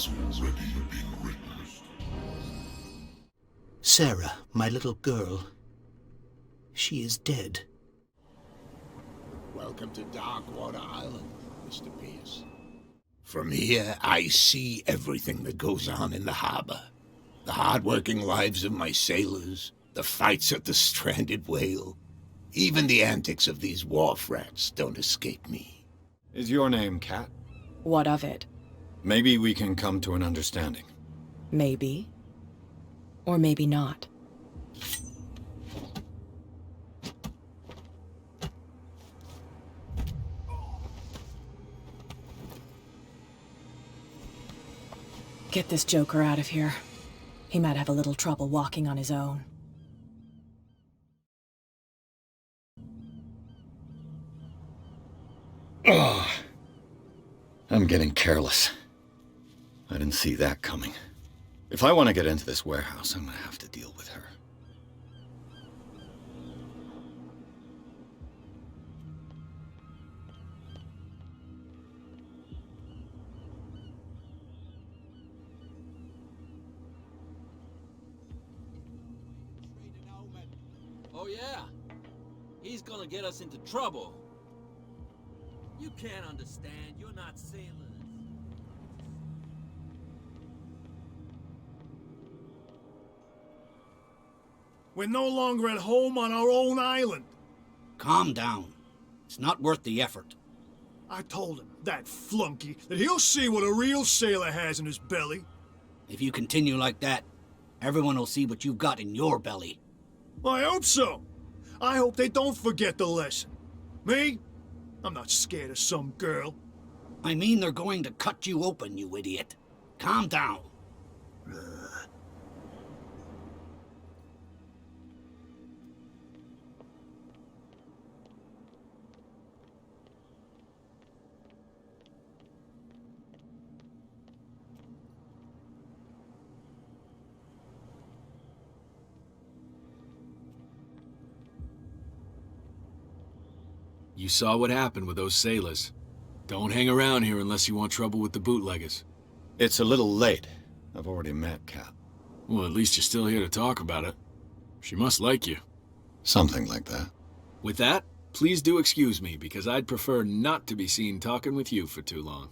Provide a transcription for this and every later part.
has already been written. Sarah, my little girl, she is dead. Welcome to Darkwater Island, Mr. Pierce. From here, I see everything that goes on in the harbor. The hard-working lives of my sailors, the fights at the stranded whale. Even the antics of these wharf rats don't escape me. Is your name Cat? What of it? Maybe we can come to an understanding. Maybe. Or maybe not. Get this joker out of here. He might have a little trouble walking on his own. Ugh. I'm getting careless. I didn't see that coming. If I want to get into this warehouse, I'm gonna have to deal with her. Oh yeah, he's gonna get us into trouble. You can't understand, you're not sailors. We're no longer at home on our own island. Calm down. It's not worth the effort. I told him, that flunky, that he'll see what a real sailor has in his belly. If you continue like that, everyone will see what you've got in your belly. I hope so. I hope they don't forget the lesson. Me? I'm not scared of some girl. I mean they're going to cut you open, you idiot. Calm down. You saw what happened with those sailors. Don't hang around here unless you want trouble with the bootleggers. It's a little late. I've already met Cat. Well, at least you're still here to talk about it. She must like you. Something like that. With that, please do excuse me, because I'd prefer not to be seen talking with you for too long.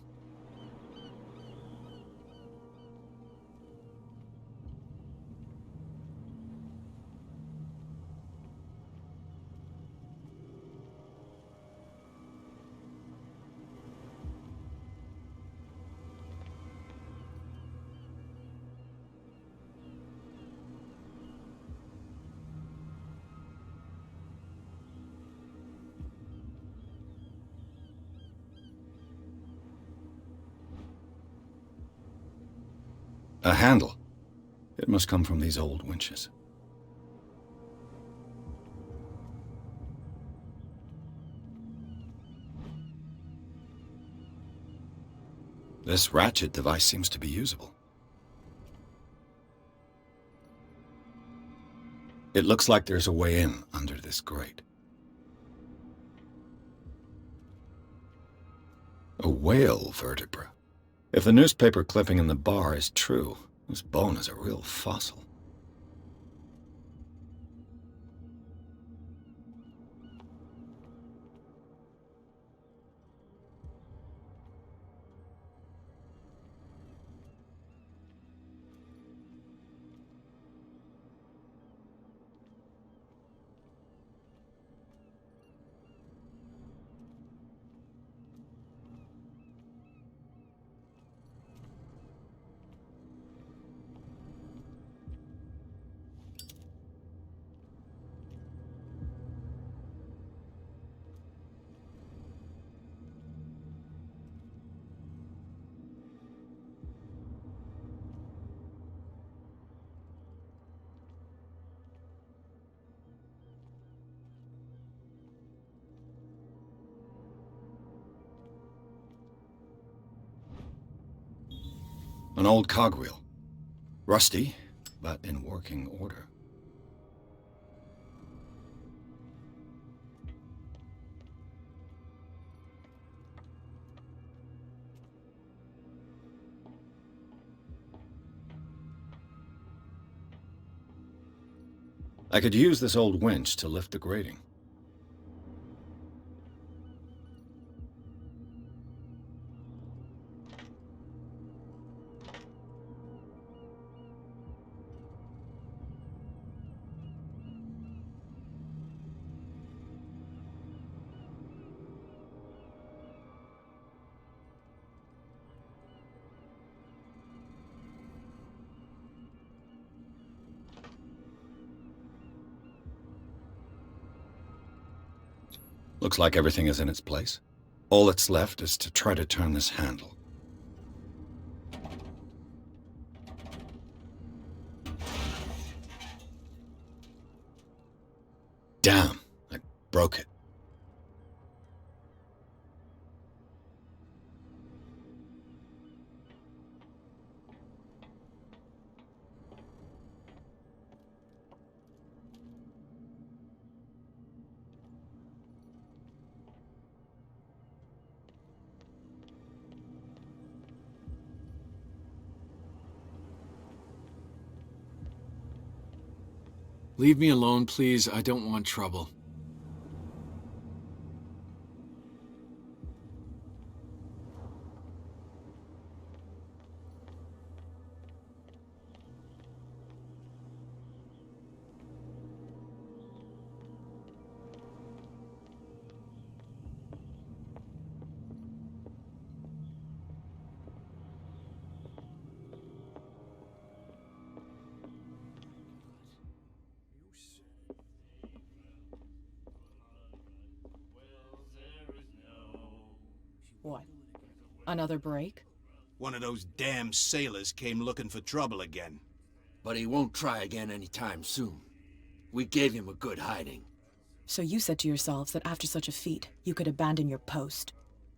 A handle. It must come from these old winches. This ratchet device seems to be usable. It looks like there's a way in under this grate. A whale vertebra. If the newspaper clipping in the bar is true, this bone is a real fossil. An old cogwheel. Rusty, but in working order. I could use this old winch to lift the grating. Looks like everything is in its place. All that's left is to try to turn this handle. Damn, I broke it. Leave me alone, please. I don't want trouble. What? Another break? One of those damn sailors came looking for trouble again. But he won't try again anytime soon. We gave him a good hiding. So you said to yourselves that after such a feat, you could abandon your post.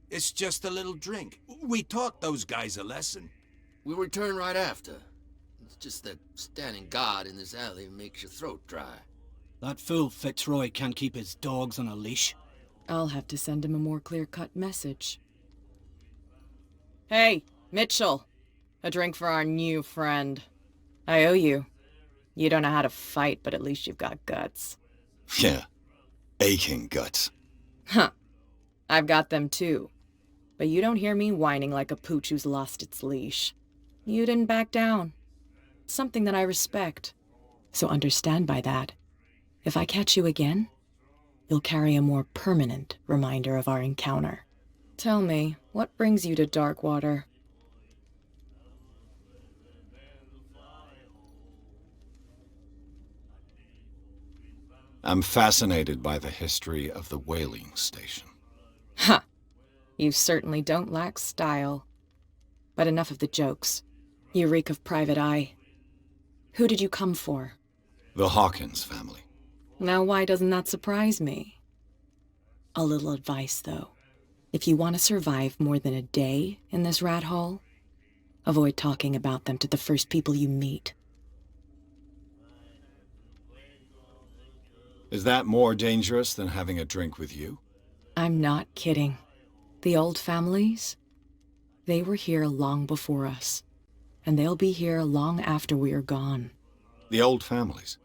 It's just a little drink. We taught those guys a lesson. We'll return right after. It's just that standing guard in this alley makes your throat dry. That fool Fitzroy can't keep his dogs on a leash. I'll have to send him a more clear-cut message. Hey, Mitchell. A drink for our new friend. I owe you. You don't know how to fight, but at least you've got guts. Yeah, aching guts. Huh. I've got them too. But you don't hear me whining like a pooch who's lost its leash. You didn't back down. Something that I respect. So understand by that, if I catch you again, you'll carry a more permanent reminder of our encounter. Tell me, what brings you to Darkwater? I'm fascinated by the history of the whaling station. Ha! You certainly don't lack style. But enough of the jokes. You reek of private eye. Who did you come for? The Hawkins family. Now why doesn't that surprise me? A little advice, though. If you want to survive more than a day in this rat hole, avoid talking about them to the first people you meet. Is that more dangerous than having a drink with you? I'm not kidding. The old families, they were here long before us, and they'll be here long after we are gone. The old families?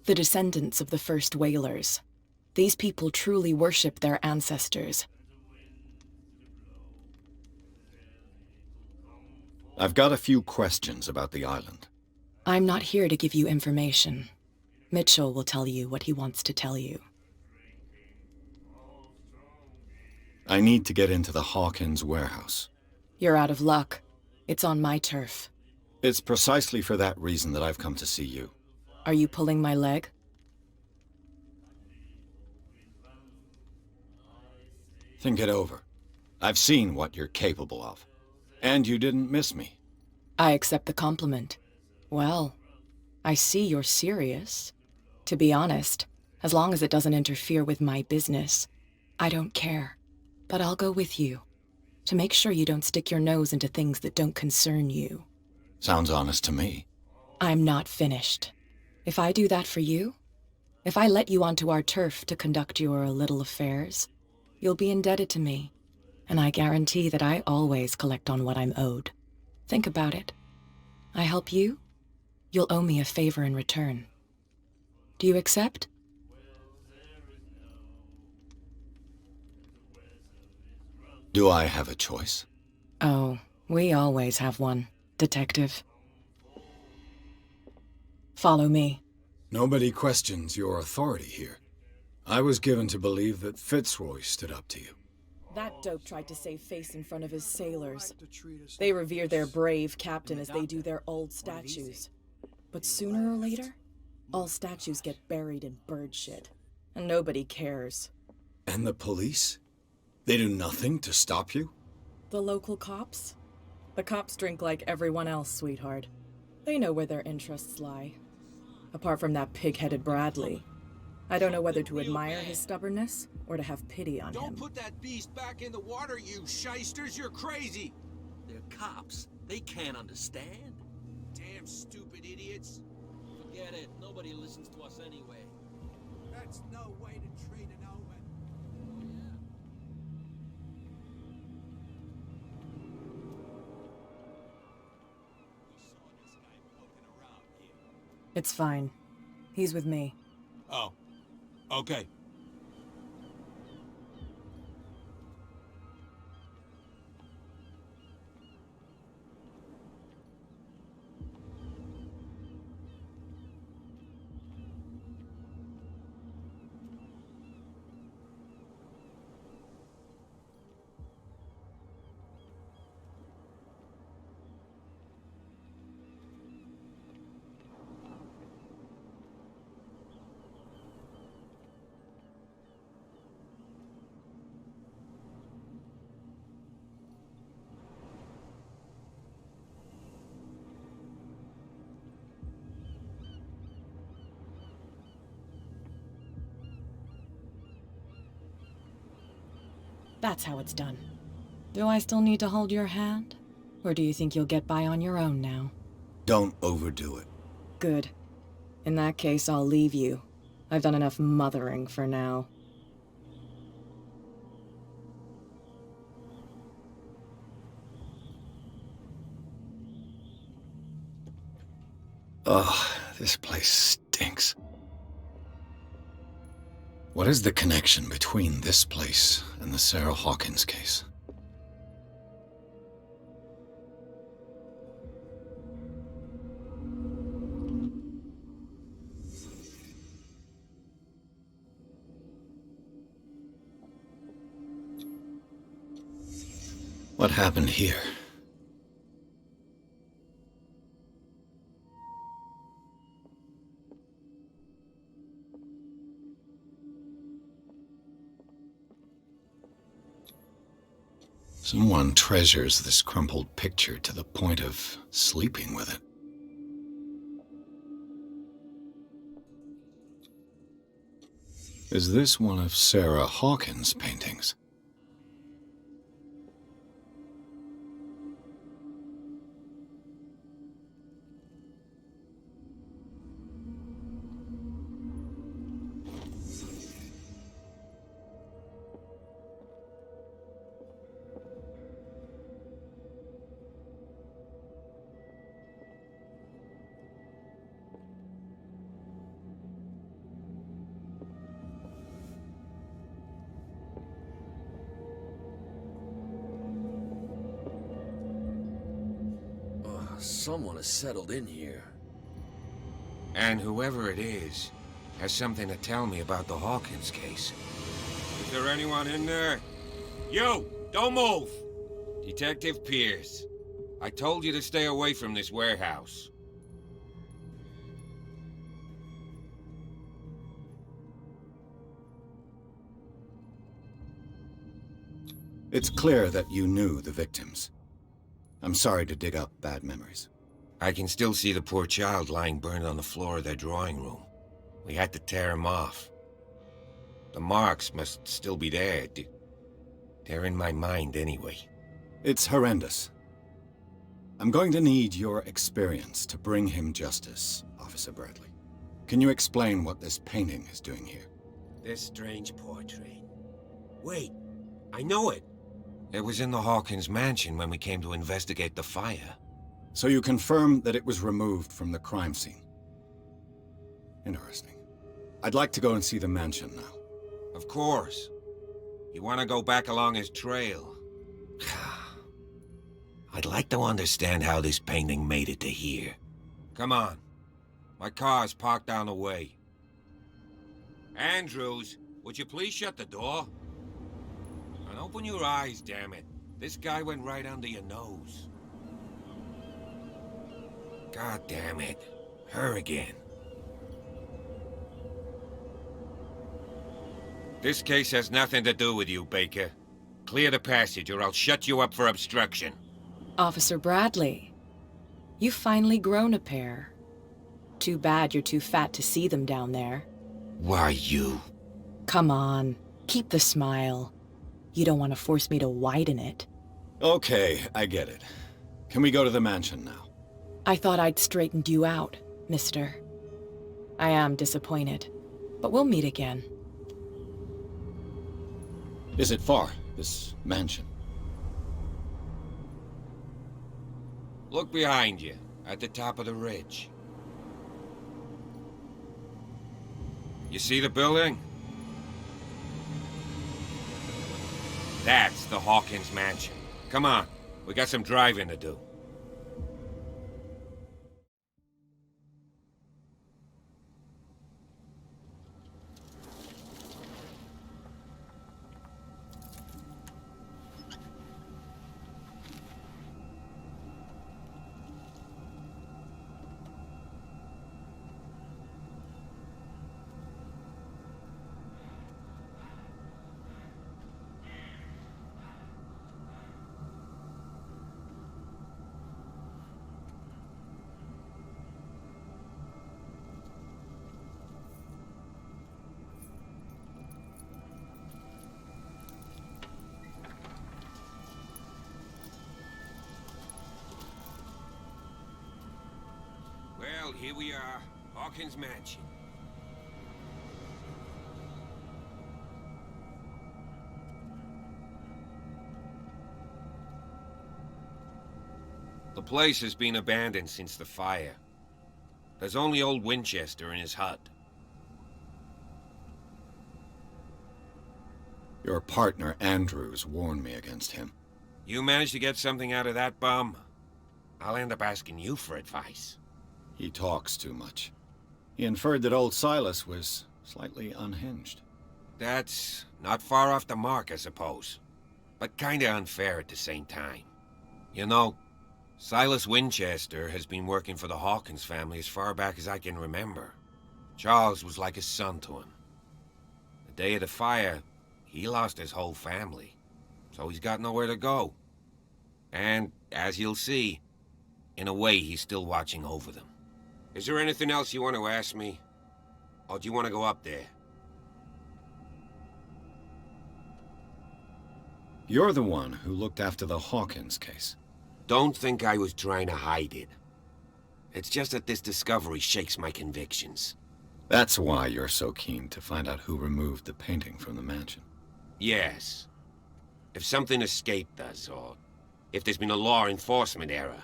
The descendants of the first whalers. These people truly worship their ancestors. I've got a few questions about the island. I'm not here to give you information. Mitchell will tell you what he wants to tell you. I need to get into the Hawkins warehouse. You're out of luck. It's on my turf. It's precisely for that reason that I've come to see you. Are you pulling my leg? Think it over. I've seen what you're capable of. And you didn't miss me. I accept the compliment. Well, I see you're serious. To be honest, as long as it doesn't interfere with my business, I don't care. But I'll go with you, to make sure you don't stick your nose into things that don't concern you. Sounds honest to me. I'm not finished. If I do that for you, if I let you onto our turf to conduct your little affairs, you'll be indebted to me, and I guarantee that I always collect on what I'm owed. Think about it. I help you, you'll owe me a favor in return. Do you accept? Do I have a choice? Oh, we always have one, Detective. Follow me. Nobody questions your authority here. I was given to believe that Fitzroy stood up to you. That dope tried to save face in front of his sailors. They revere their brave captain as they do their old statues. But sooner or later, all statues get buried in bird shit. And nobody cares. And the police? They do nothing to stop you? The local cops? The cops drink like everyone else, sweetheart. They know where their interests lie. Apart from that pig-headed Bradley. I don't know whether to admire his stubbornness or to have pity on him. Don't put that beast back in the water, you shysters! You're crazy! They're cops. They can't understand. Damn stupid idiots! Forget it. Nobody listens to us anyway. That's no way to treat an omen. Oh, yeah. We saw this guy poking around here. It's fine. He's with me. Oh. Okay. That's how it's done. Do I still need to hold your hand? Or do you think you'll get by on your own now? Don't overdo it. Good. In that case, I'll leave you. I've done enough mothering for now. Ugh, this place stinks. What is the connection between this place and the Sarah Hawkins case? What happened here? Someone treasures this crumpled picture to the point of sleeping with it. Is this one of Sarah Hawkins' paintings? Someone has settled in here. And whoever it is has something to tell me about the Hawkins case. Is there anyone in there? You! Don't move! Detective Pierce. I told you to stay away from this warehouse. It's clear that you knew the victims. I'm sorry to dig up bad memories. I can still see the poor child lying burned on the floor of their drawing room. We had to tear him off. The marks must still be there. They're in my mind anyway. It's horrendous. I'm going to need your experience to bring him justice, Officer Bradley. Can you explain what this painting is doing here? This strange portrait. Wait, I know it. It was in the Hawkins mansion when we came to investigate the fire. So you confirm that it was removed from the crime scene. Interesting. I'd like to go and see the mansion now. Of course. You want to go back along his trail? I'd like to understand how this painting made it to here. Come on. My car's parked down the way. Andrews, would you please shut the door? And open your eyes, damn it. This guy went right under your nose. God damn it. Her again. This case has nothing to do with you, Baker. Clear the passage or I'll shut you up for obstruction. Officer Bradley, you've finally grown a pair. Too bad you're too fat to see them down there. Why, you... Come on, keep the smile. You don't want to force me to widen it. Okay, I get it. Can we go to the mansion now? I thought I'd straightened you out, mister. I am disappointed, but we'll meet again. Is it far, this mansion? Look behind you, at the top of the ridge. You see the building? That's the Hawkins mansion. Come on, we got some driving to do. Well, here we are, Hawkins Mansion. The place has been abandoned since the fire. There's only old Winchester in his hut. Your partner, Andrews, warned me against him. You managed to get something out of that bum? I'll end up asking you for advice. He talks too much. He inferred that old Silas was slightly unhinged. That's not far off the mark, I suppose. But kinda unfair at the same time. You know, Silas Winchester has been working for the Hawkins family as far back as I can remember. Charles was like a son to him. The day of the fire, he lost his whole family. So he's got nowhere to go. And, as you'll see, in a way he's still watching over them. Is there anything else you want to ask me? Or do you want to go up there? You're the one who looked after the Hawkins case. Don't think I was trying to hide it. It's just that this discovery shakes my convictions. That's why you're so keen to find out who removed the painting from the mansion. Yes. If something escaped us, or if there's been a law enforcement error,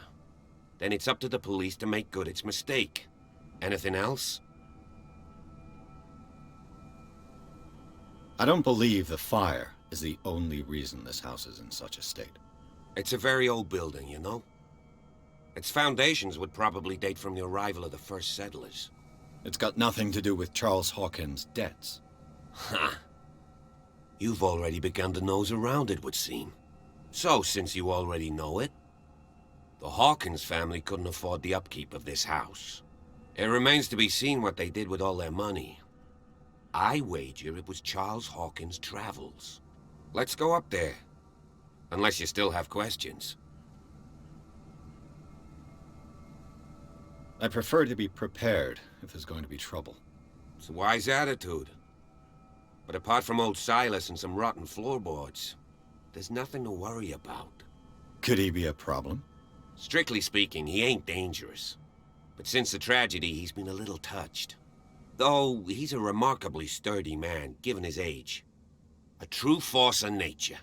then it's up to the police to make good its mistake. Anything else? I don't believe the fire is the only reason this house is in such a state. It's a very old building, you know? Its foundations would probably date from the arrival of the first settlers. It's got nothing to do with Charles Hawkins' debts. Ha! You've already begun to nose around, it would seem. So, since you already know it, the Hawkins family couldn't afford the upkeep of this house. It remains to be seen what they did with all their money. I wager it was Charles Hawkins' travels. Let's go up there. Unless you still have questions. I prefer to be prepared if there's going to be trouble. It's a wise attitude. But apart from old Silas and some rotten floorboards, there's nothing to worry about. Could he be a problem? Strictly speaking, he ain't dangerous. But since the tragedy, he's been a little touched. Though, he's a remarkably sturdy man, given his age. A true force of nature.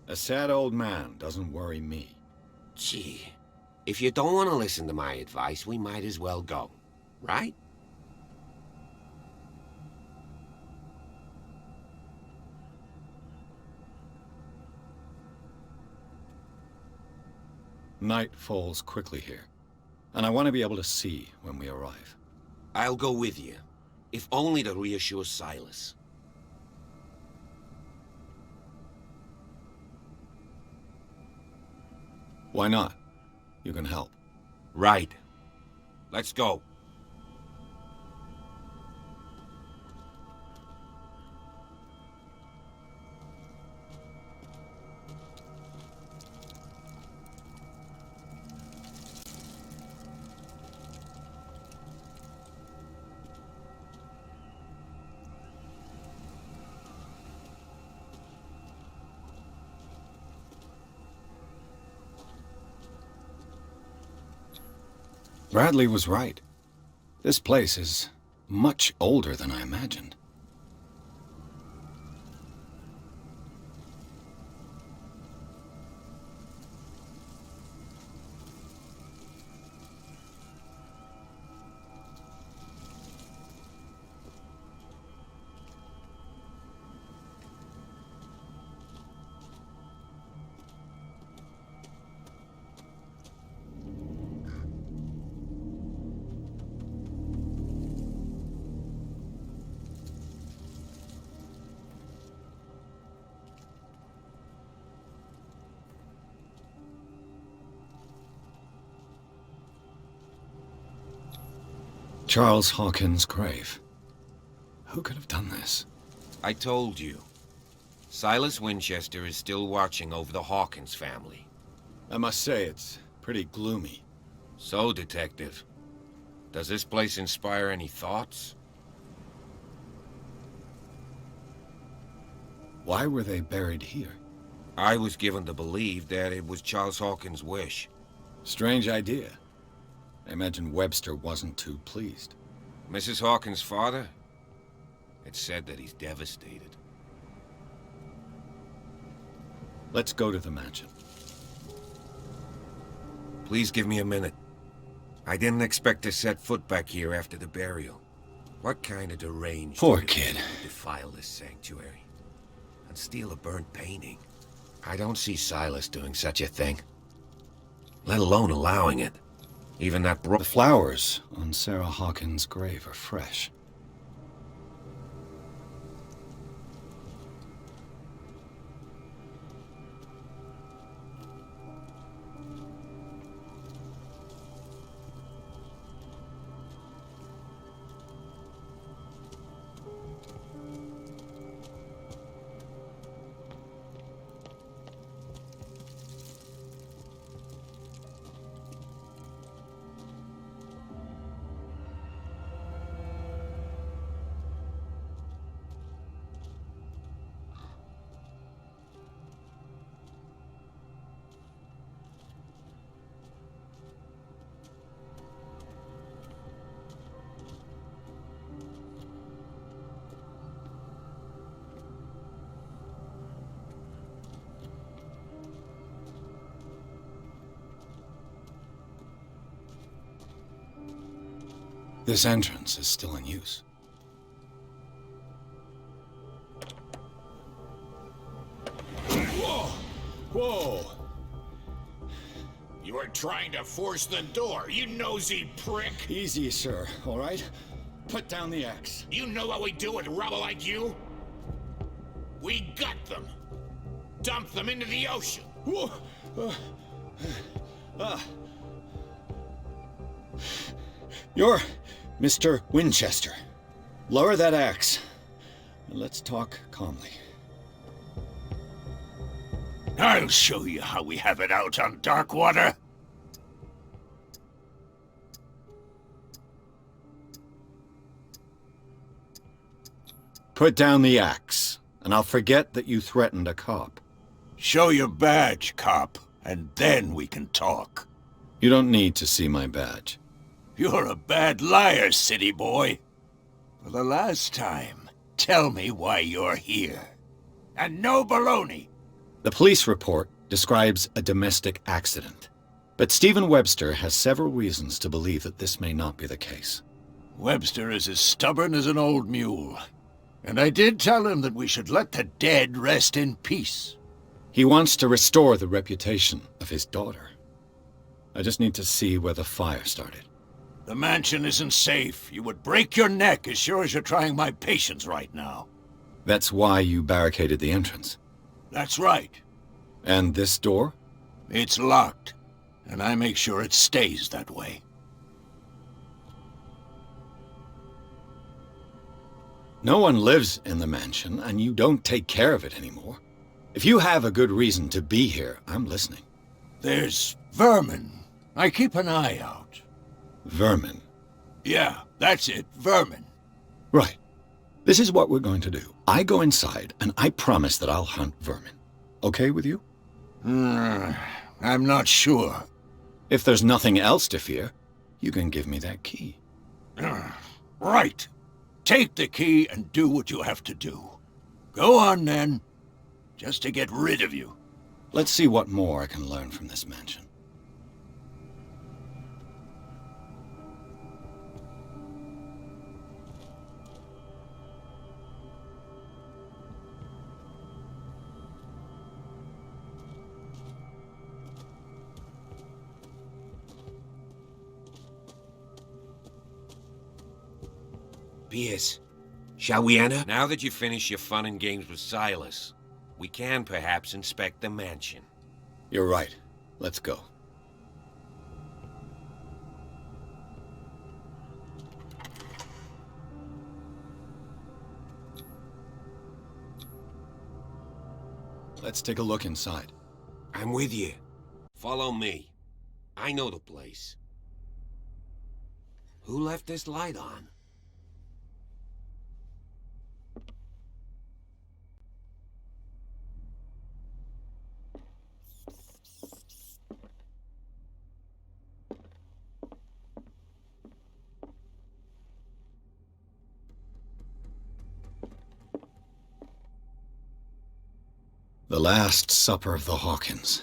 A sad old man doesn't worry me. Gee, if you don't want to listen to my advice, we might as well go. Right? Night falls quickly here, and I want to be able to see when we arrive. I'll go with you, if only to reassure Silas. Why not? You can help. Right. Let's go. Bradley was right. This place is much older than I imagined. Charles Hawkins' grave. Who could have done this? I told you. Silas Winchester is still watching over the Hawkins family. I must say, it's pretty gloomy. So, Detective, does this place inspire any thoughts? Why were they buried here? I was given to believe that it was Charles Hawkins' wish. Strange idea. I imagine Webster wasn't too pleased. Mrs. Hawkins' father? It's said that he's devastated. Let's go to the mansion. Please give me a minute. I didn't expect to set foot back here after the burial. What kind of deranged... Poor kid. would defile this sanctuary and steal a burnt painting? I don't see Silas doing such a thing. Let alone allowing it. Even that The flowers on Sarah Hawkins' grave are fresh. This entrance is still in use. Whoa! Whoa! You were trying to force the door, you nosy prick! Easy, sir, all right? Put down the axe. You know what we do with rubble like you? We gut them. Dump them into the ocean. Whoa! You're Mr. Winchester. Lower that axe. And let's talk calmly. I'll show you how we have it out on Darkwater. Put down the axe, and I'll forget that you threatened a cop. Show your badge, cop, and then we can talk. You don't need to see my badge. You're a bad liar, city boy. For the last time, tell me why you're here. And no baloney. The police report describes a domestic accident, but Stephen Webster has several reasons to believe that this may not be the case. Webster is as stubborn as an old mule. And I did tell him that we should let the dead rest in peace. He wants to restore the reputation of his daughter. I just need to see where the fire started. The mansion isn't safe. You would break your neck as sure as you're trying my patience right now. That's why you barricaded the entrance. That's right. And this door? It's locked, and I make sure it stays that way. No one lives in the mansion, and you don't take care of it anymore. If you have a good reason to be here, I'm listening. There's vermin. I keep an eye out. Vermin? Yeah, that's it, vermin. Right. This is what we're going to do. I go inside, and I promise that I'll hunt vermin. Okay with you? I'm not sure. If there's nothing else to fear, you can give me that key. Right. Take the key and do what you have to do. Go on, then. Just to get rid of you. Let's see what more I can learn from this mansion. Pierce, shall we enter? Now that you've finished your fun and games with Silas, we can perhaps inspect the mansion. You're right. Let's go. Let's take a look inside. I'm with you. Follow me. I know the place. Who left this light on? The Last Supper of the Hawkins.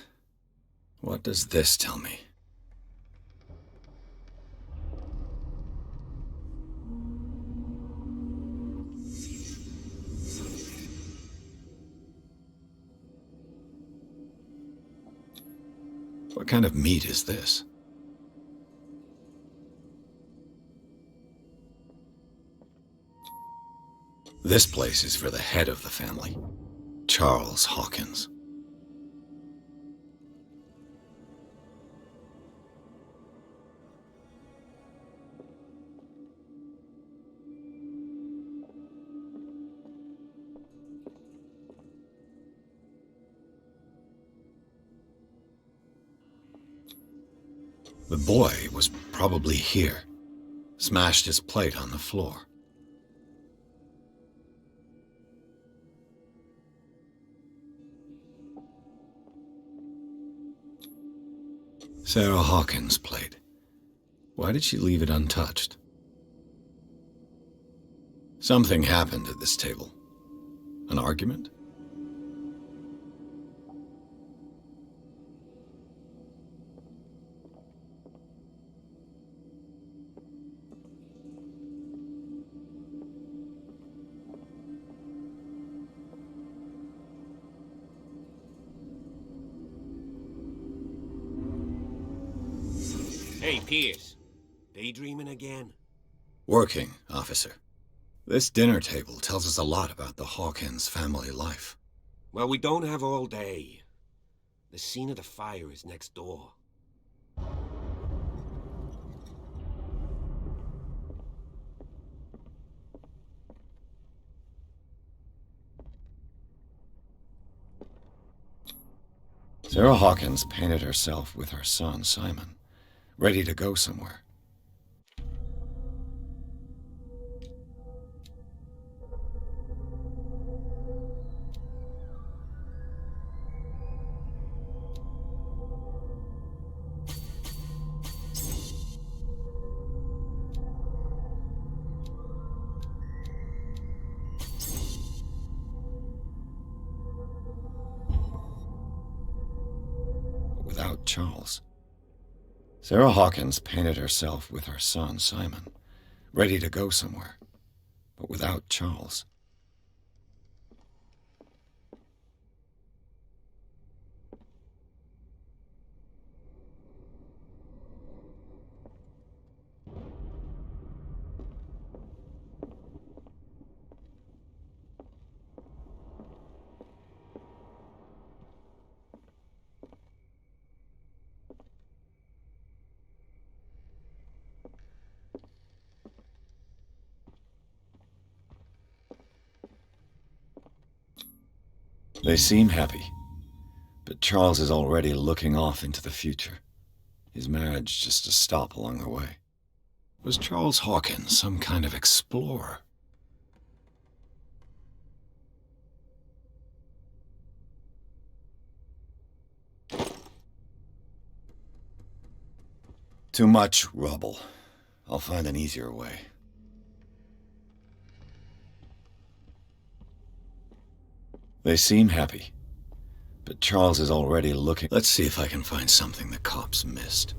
What does this tell me? What kind of meat is this? This place is for the head of the family, Charles Hawkins. The boy was probably here. Smashed his plate on the floor. Sarah Hawkins' plate. Why did she leave it untouched? Something happened at this table. An argument? Hey, Pierce. Daydreaming again? Working, officer. This dinner table tells us a lot about the Hawkins family life. Well, we don't have all day. The scene of the fire is next door. Sarah Hawkins painted herself with her son, Simon, ready to go somewhere. Without Charles. Sarah Hawkins painted herself with her son, Simon, ready to go somewhere, but without Charles. They seem happy, but Charles is already looking off into the future. His marriage just a stop along the way. Was Charles Hawkins some kind of explorer? Too much rubble. I'll find an easier way. They seem happy, but Charles is already looking. Let's see if I can find something the cops missed.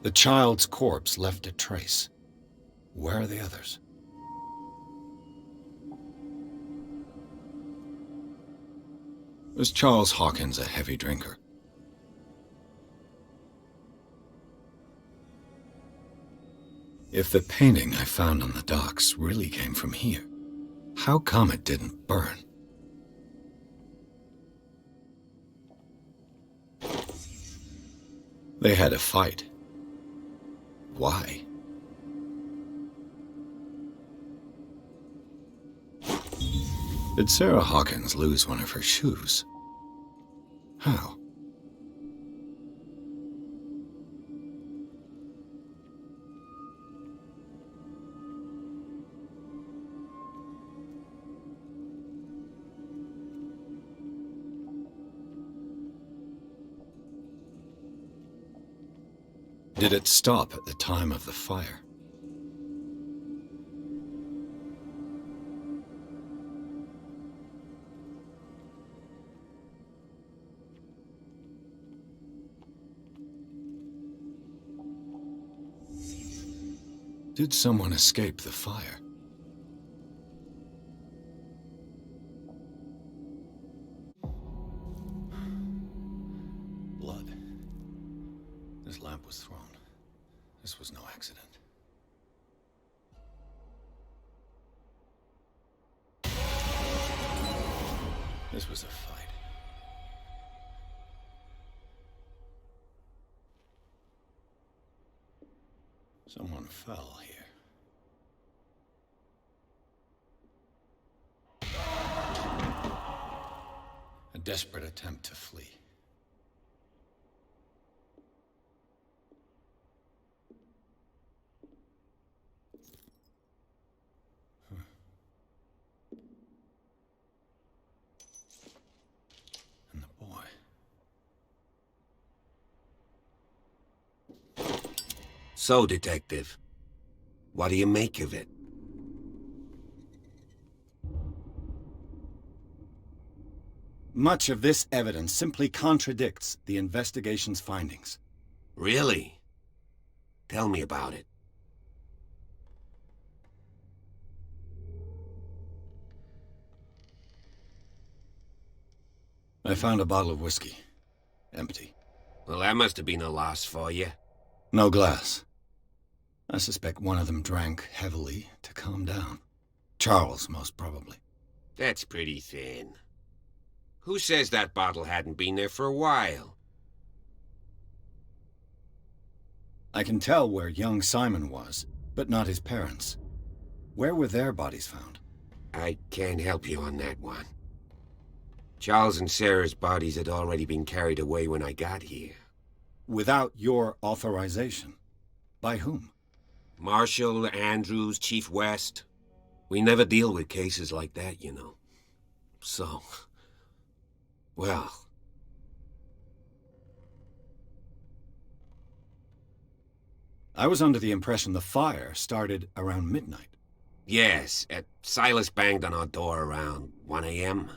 The child's corpse left a trace. Where are the others? Was Charles Hawkins a heavy drinker? If the painting I found on the docks really came from here, how come it didn't burn? They had a fight. Why? Did Sarah Hawkins lose one of her shoes? How? Did it stop at the time of the fire? Did someone escape the fire? Blood. This lamp was thrown. This was no accident. This was a fight. Someone fell here. A desperate attempt to flee. And the boy. So, Detective, what do you make of it? Much of this evidence simply contradicts the investigation's findings. Really? Tell me about it. I found a bottle of whiskey. Empty. Well, that must have been a loss for you. No glass. I suspect one of them drank heavily to calm down. Charles, most probably. That's pretty thin. Who says that bottle hadn't been there for a while? I can tell where young Simon was, but not his parents. Where were their bodies found? I can't help you on that one. Charles and Sarah's bodies had already been carried away when I got here. Without your authorization? By whom? Marshall, Andrews, Chief West. We never deal with cases like that, you know. So... well... I was under the impression the fire started around midnight. Yes, Silas banged on our door around 1 a.m.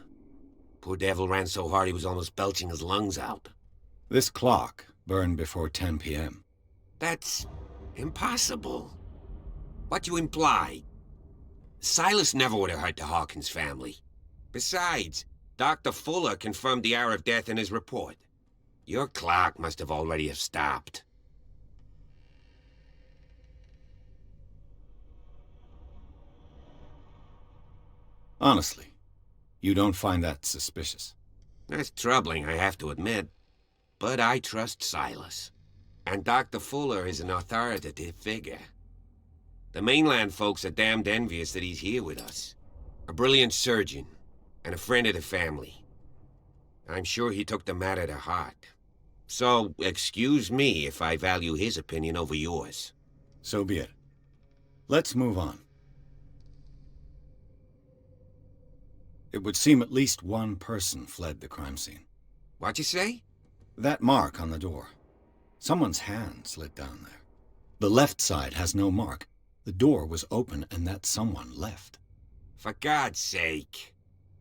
Poor devil ran so hard he was almost belching his lungs out. This clock burned before 10 p.m. That's impossible. What you imply? Silas never would have hurt the Hawkins family. Besides, Dr. Fuller confirmed the hour of death in his report. Your clock must have already have stopped. Honestly, you don't find that suspicious? That's troubling, I have to admit. But I trust Silas. And Dr. Fuller is an authoritative figure. The mainland folks are damned envious that he's here with us. A brilliant surgeon, and a friend of the family. I'm sure he took the matter to heart. So, excuse me if I value his opinion over yours. So be it. Let's move on. It would seem at least one person fled the crime scene. What'd you say? That mark on the door. Someone's hand slid down there. The left side has no mark. The door was open and that someone left. For God's sake.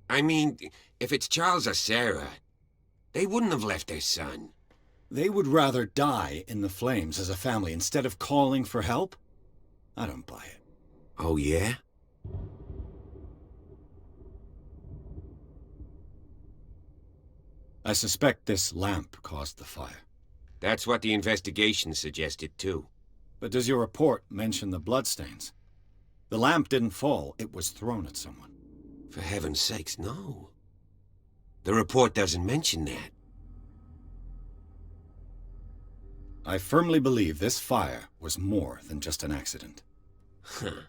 I mean, if it's Charles or Sarah, they wouldn't have left their son. They would rather die in the flames as a family instead of calling for help? I don't buy it. Oh, yeah? I suspect this lamp caused the fire. That's what the investigation suggested, too. But does your report mention the bloodstains? The lamp didn't fall, it was thrown at someone. For heaven's sakes, no. The report doesn't mention that. I firmly believe this fire was more than just an accident. Huh.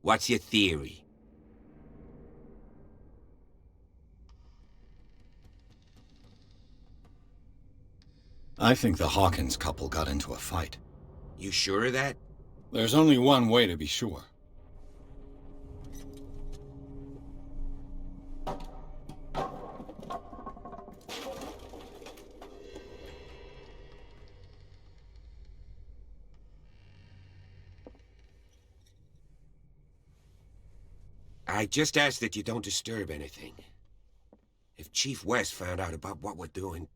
What's your theory? I think the Hawkins couple got into a fight. You sure of that? There's only one way to be sure. I just ask that you don't disturb anything. If Chief West found out about what we're doing,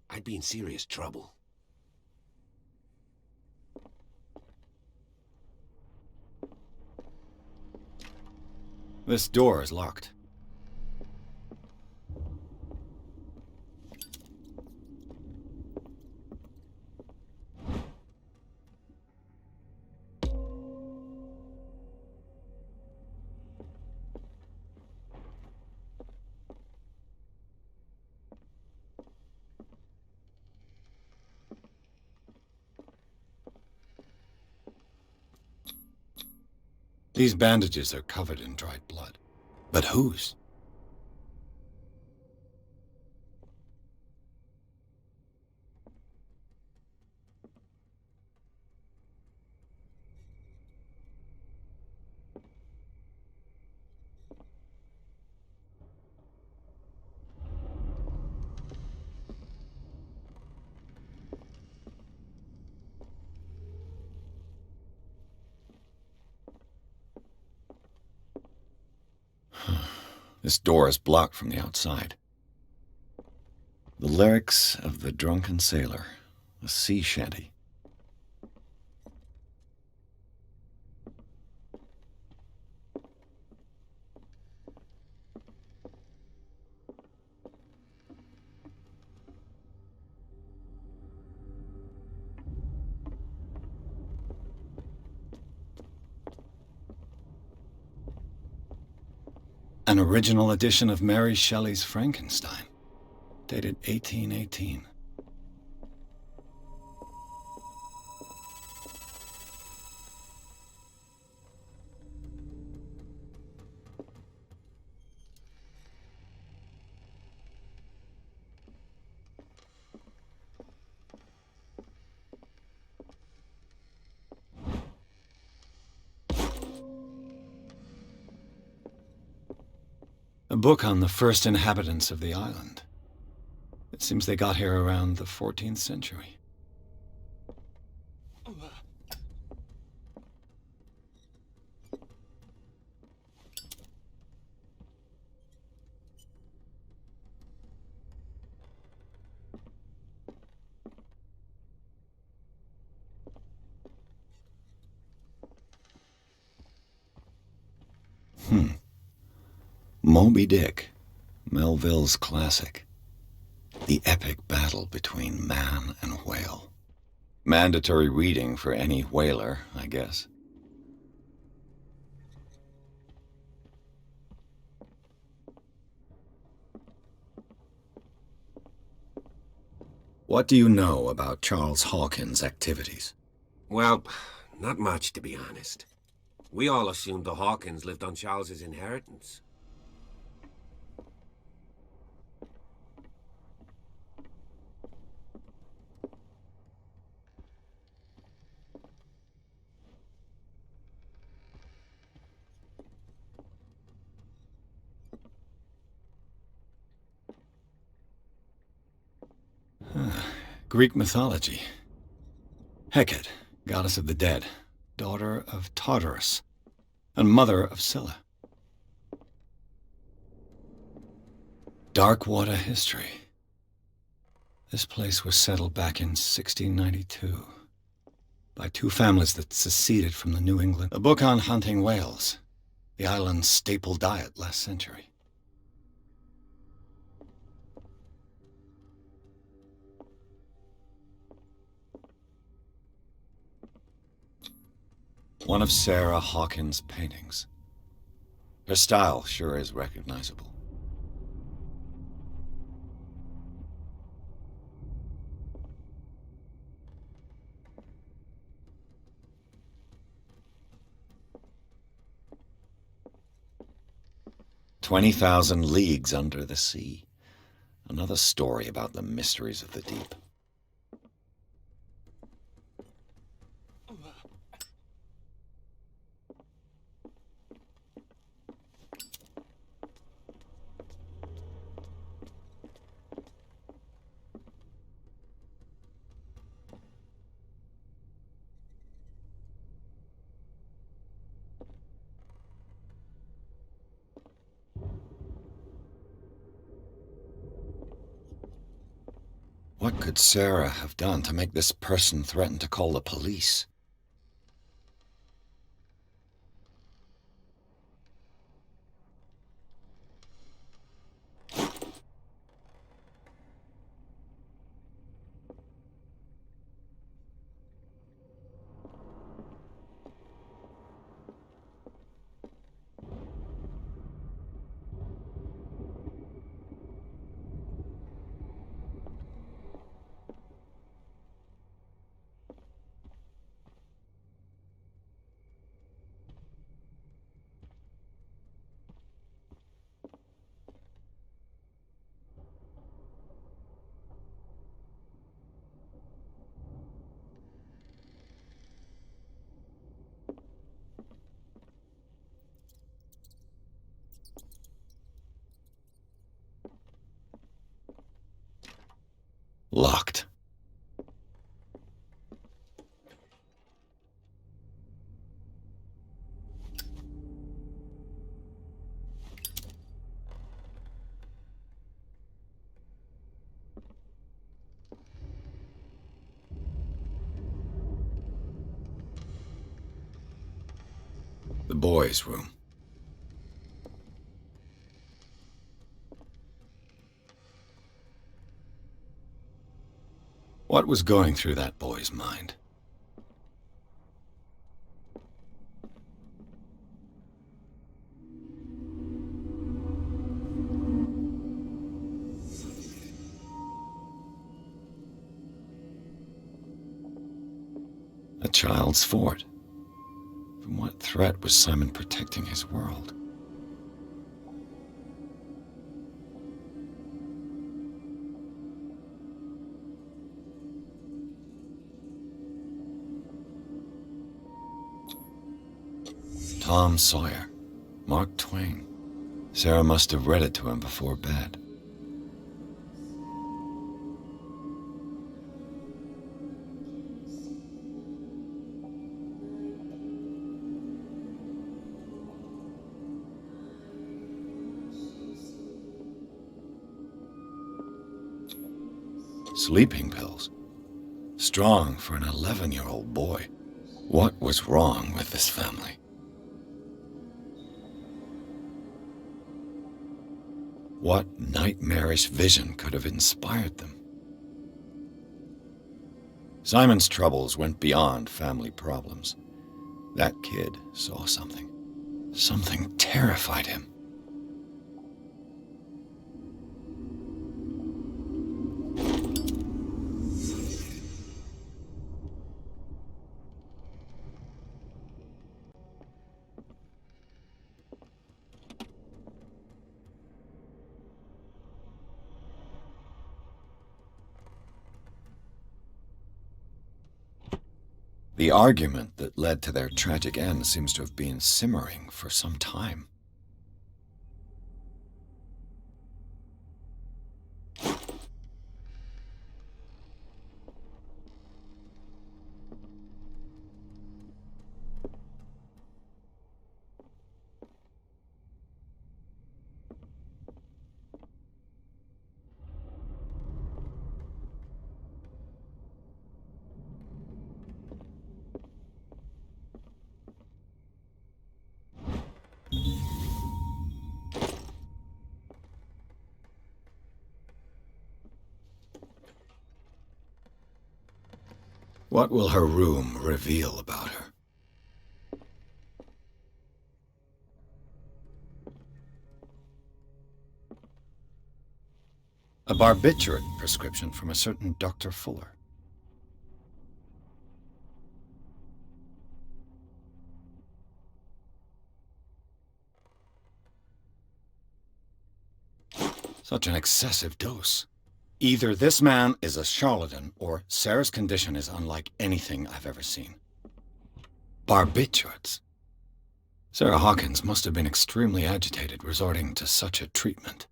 I'd be in serious trouble. This door is locked. These bandages are covered in dried blood. But whose? This door is blocked from the outside. The lyrics of the drunken sailor, a sea shanty. An original edition of Mary Shelley's Frankenstein, dated 1818. A book on the first inhabitants of the island. It seems they got here around the 14th century. Moby Dick, Melville's classic. The epic battle between man and whale. Mandatory reading for any whaler, I guess. What do you know about Charles Hawkins' activities? Well, not much, to be honest. We all assumed the Hawkins lived on Charles's inheritance. Greek mythology. Hecate, goddess of the dead, daughter of Tartarus, and mother of Scylla. Darkwater history. This place was settled back in 1692 by two families that seceded from the New England. A book on hunting whales, the island's staple diet last century. One of Sarah Hawkins' paintings. Her style sure is recognizable. "20,000 Leagues Under the Sea." Another story about the mysteries of the deep. What could Sarah have done to make this person threaten to call the police? Locked. The boys' room. What was going through that boy's mind? A child's fort. From what threat was Simon protecting his world? Tom Sawyer, Mark Twain. Sarah must have read it to him before bed. Sleeping pills. Strong for an 11-year-old boy. What was wrong with this family? What nightmarish vision could have inspired them? Simon's troubles went beyond family problems. That kid saw something. Something terrified him. The argument that led to their tragic end seems to have been simmering for some time. What will her room reveal about her? A barbiturate prescription from a certain Dr. Fuller. Such an excessive dose. Either this man is a charlatan, or Sarah's condition is unlike anything I've ever seen. Barbiturates. Sarah Hawkins must have been extremely agitated resorting to such a treatment.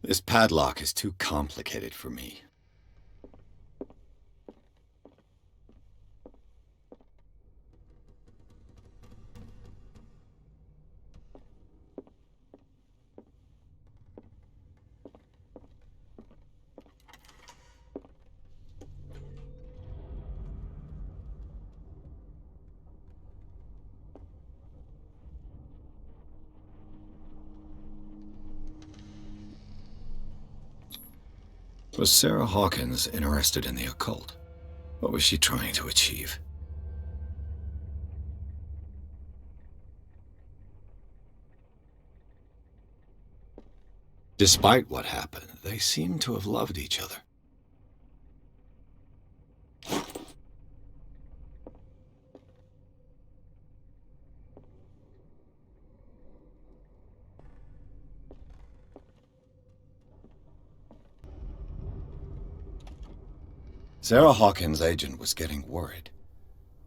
This padlock is too complicated for me. Was Sarah Hawkins interested in the occult? What was she trying to achieve? Despite what happened, they seem to have loved each other. Sarah Hawkins' agent was getting worried.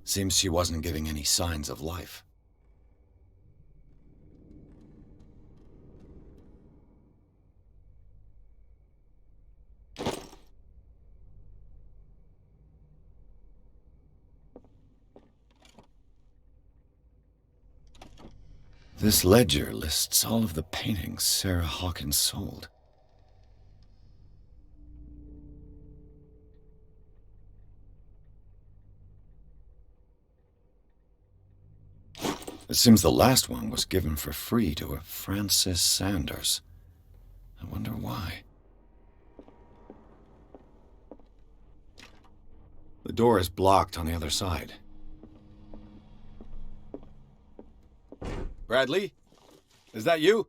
Seems she wasn't giving any signs of life. This ledger lists all of the paintings Sarah Hawkins sold. It seems the last one was given for free to a Francis Sanders. I wonder why. The door is blocked on the other side. Bradley? Is that you?